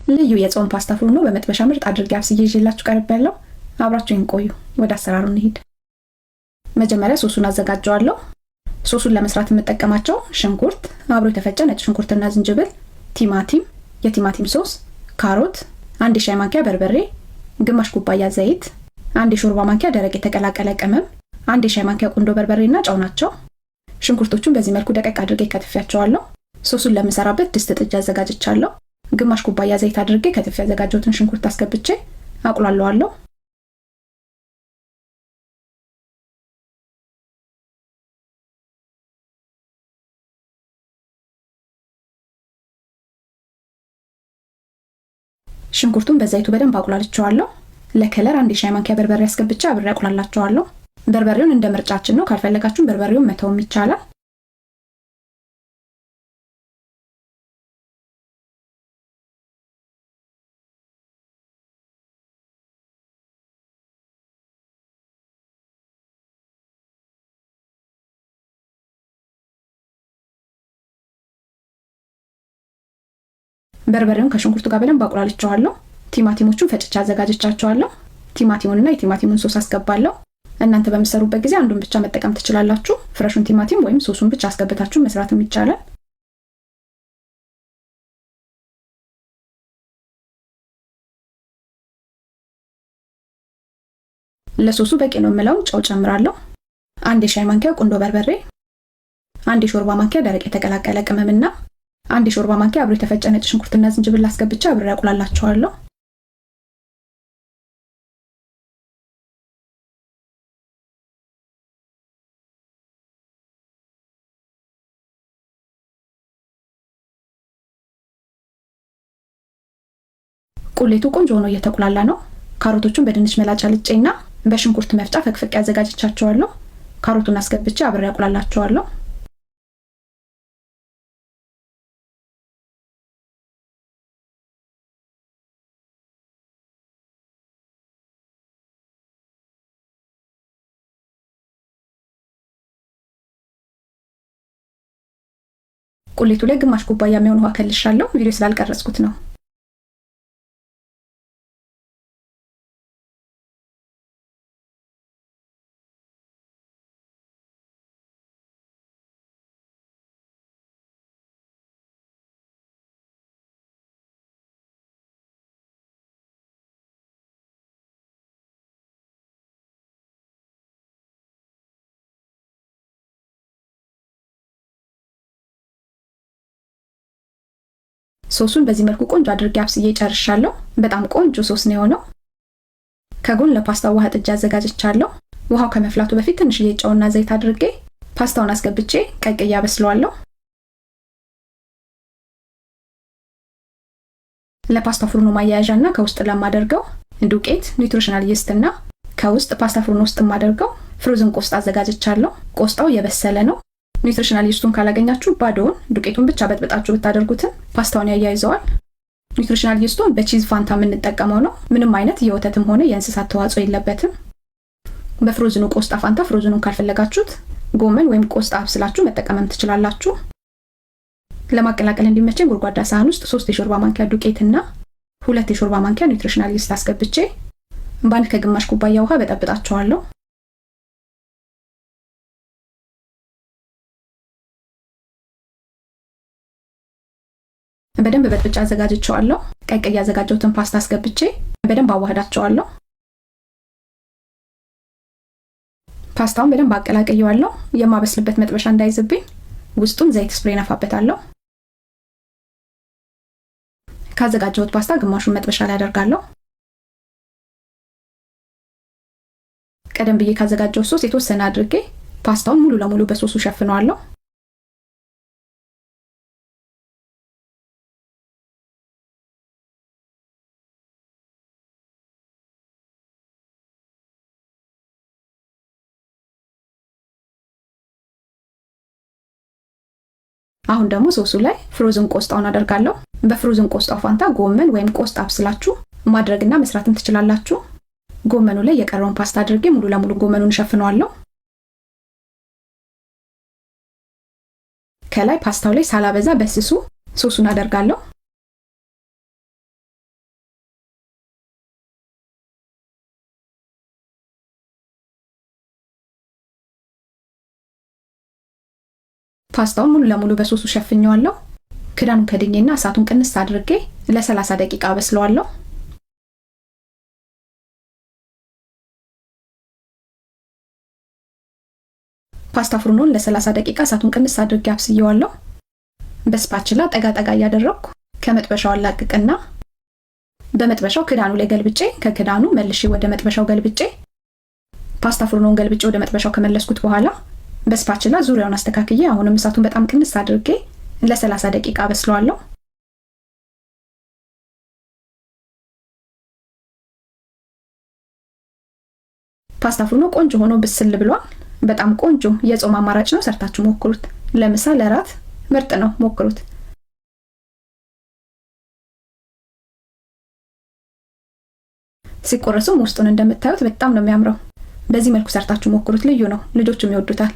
ልዩ የጾም ፓስታ ፍሩኖ በመጥበሻ ምርጥ አድርጌ አብስዬ ይዤላችሁ ቀርቤያለሁ። አብራችሁን ቆዩ። ወደ አሰራሩ እንሂድ። መጀመሪያ ሶሱን አዘጋጀዋለሁ። ሶሱን ለመስራት የምጠቀማቸው ሽንኩርት፣ አብሮ የተፈጨ ነጭ ሽንኩርትና ዝንጅብል፣ ቲማቲም፣ የቲማቲም ሶስ፣ ካሮት፣ 1 ሻይ ማንኪያ በርበሬ፣ ግማሽ ኩባያ ዘይት፣ 1 ሾርባ ማንኪያ ደረቅ የተቀላቀለ ቅመም፣ 1 ሻይ ማንኪያ ቁንዶ በርበሬና ጨው ናቸው። ሽንኩርቶቹን በዚህ መልኩ ደቀቅ አድርጌ ከትፌያቸዋለሁ። ሶሱን ለምሰራበት ድስት ጥጃ አዘጋጅቻለሁ። ግማሽ ኩባያ ዘይት አድርጌ ከትፌ ያዘጋጀሁትን ሽንኩርት አስገብቼ አቁላለዋለሁ። ሽንኩርቱን በዘይቱ በደንብ አቁላልቸዋለሁ። ለከለር 1 ሻይ ማንኪያ በርበሬ አስገብቼ አብሬ አቁላላቸዋለሁ። በርበሬውን እንደ ምርጫችን ነው። ካልፈለጋችሁ በርበሬውን መተውም ይቻላል። በርበሬውን ከሽንኩርቱ ጋር በደንብ አቁላልቸዋለሁ። ቲማቲሞቹን ፈጭቼ አዘጋጅቻቸዋለሁ። ቲማቲሙንና የቲማቲሙን ሶስ አስገባለሁ። እናንተ በምትሰሩበት ጊዜ አንዱን ብቻ መጠቀም ትችላላችሁ። ፍሬሹን ቲማቲም ወይም ሶሱን ብቻ አስገብታችሁ መስራትም ይቻላል። ለሶሱ በቂ ነው የምለውን ጨው ጨምራለሁ። 1 ሻይ ማንኪያ ቁንዶ በርበሬ፣ 1 ሾርባ ማንኪያ ደረቅ የተቀላቀለ ቅመምና 1 ሾርባ ማንኪያ አብሮ የተፈጨ ነጭ ሽንኩርትና ዝንጅብል አስገብቼ አብሬ አቁላላቸዋለሁ። ቁሌቱ ቆንጆ ሆኖ እየተቁላላ ነው። ካሮቶቹን በድንች መላጫ ልጬና በሽንኩርት መፍጫ ፈቅፍቄ አዘጋጅቻቸዋለሁ። ካሮቱን አስገብቼ አብሬ አቁላላቸዋለሁ። ቁሌቱ ላይ ግማሽ ኩባያ የሚሆን ውሃ ከልሻለሁ። ቪዲዮ ስላልቀረጽኩት ነው። ሶሱን በዚህ መልኩ ቆንጆ አድርጌ አብስዬ ጨርሻለሁ። በጣም ቆንጆ ሶስ ነው የሆነው። ከጎን ለፓስታው ውሃ ጥጃ አዘጋጅቻለሁ። ውሃው ከመፍላቱ በፊት ትንሽዬ ጨውና ዘይት አድርጌ ፓስታውን አስገብቼ ቀቅዬ አበስለዋለሁ። ለፓስታ ፍሩኖ ማያያዣና ከውስጥ ለማደርገው ዱቄት ኒውትሪሽናል ይስትና ከውስጥ ፓስታ ፍሩኖ ውስጥ ማደርገው ፍሮዝን ቆስጣ አዘጋጅቻለሁ። ቆስጣው የበሰለ ነው። ኒውትሪሽናል ይስቱን ካላገኛችሁ ባዶውን ዱቄቱን ብቻ በጥብጣችሁ ብታደርጉትን ፓስታውን ያያይዘዋል። ኒውትሪሽናል ይስቱን በቺዝ ፋንታ የምንጠቀመው ነው። ምንም አይነት የወተትም ሆነ የእንስሳት ተዋጽኦ የለበትም። በፍሮዝኑ ቆስጣ ፋንታ ፍሮዝኑን ካልፈለጋችሁት ጎመን ወይም ቆስጣ አብስላችሁ መጠቀምም ትችላላችሁ። ለማቀላቀል እንዲመቸኝ ጎድጓዳ ሳህን ውስጥ 3 የሾርባ ማንኪያ ዱቄትና 2 የሾርባ ማንኪያ ኒውትሪሽናል ይስት አስገብቼ በአንድ ከግማሽ ኩባያ ውሃ በጠብጣቸዋለሁ። በደንብ በጥብጫ አዘጋጅቻለሁ። ቀቅዬ ያዘጋጀሁትን ፓስታ አስገብቼ በደንብ አዋህዳቸዋለሁ። ፓስታውን በደንብ አቀላቅየዋለሁ። የማበስልበት መጥበሻ እንዳይዝብኝ ውስጡን ዘይት ስፕሬይ ነፋበታለሁ። ካዘጋጀሁት ፓስታ ግማሹን መጥበሻ ላይ አደርጋለሁ። ቀደም ብዬ ካዘጋጀሁት ሶስ የተወሰነ አድርጌ ፓስታውን ሙሉ ለሙሉ በሶሱ ሸፍነዋለሁ። አሁን ደግሞ ሶሱ ላይ ፍሮዝን ቆስጣውን አደርጋለሁ። በፍሮዝን ቆስጣው ፋንታ ጎመን ወይም ቆስጣ አብስላችሁ ማድረግና መስራትም ትችላላችሁ። ጎመኑ ላይ የቀረውን ፓስታ አድርጌ ሙሉ ለሙሉ ጎመኑን ሸፍነዋለሁ። ከላይ ፓስታው ላይ ሳላበዛ በስሱ ሶሱን አደርጋለሁ። ፓስታውን ሙሉ ለሙሉ በሶሱ ሸፍኘዋለሁ። ክዳኑን ከድኜና እሳቱን ቅንስ አድርጌ ለ30 ደቂቃ አበስለዋለሁ። ፓስታ ፍሩኑን ለ30 ደቂቃ እሳቱን ቅንስ አድርጌ አብስየዋለሁ። በስፓችላ ጠጋ ጠጋ እያደረኩ ከመጥበሻው አላቅቅና በመጥበሻው ክዳኑ ላይ ገልብጬ ከክዳኑ መልሼ ወደ መጥበሻው ገልብጬ ፓስታ ፍሩኑን ገልብጬ ወደ መጥበሻው ከመለስኩት በኋላ በስፓችላ ዙሪያውን አስተካክዬ አሁንም እሳቱን በጣም ቅንስ አድርጌ ለ30 ደቂቃ አበስለዋለሁ። ፓስታ ፍሩኑ ቆንጆ ሆኖ ብስል ብሏል። በጣም ቆንጆ የጾም አማራጭ ነው። ሰርታችሁ ሞክሩት። ለምሳ ለራት ምርጥ ነው። ሞክሩት። ሲቆረሱም ውስጡን እንደምታዩት በጣም ነው የሚያምረው። በዚህ መልኩ ሰርታችሁ ሞክሩት። ልዩ ነው። ልጆቹም ይወዱታል።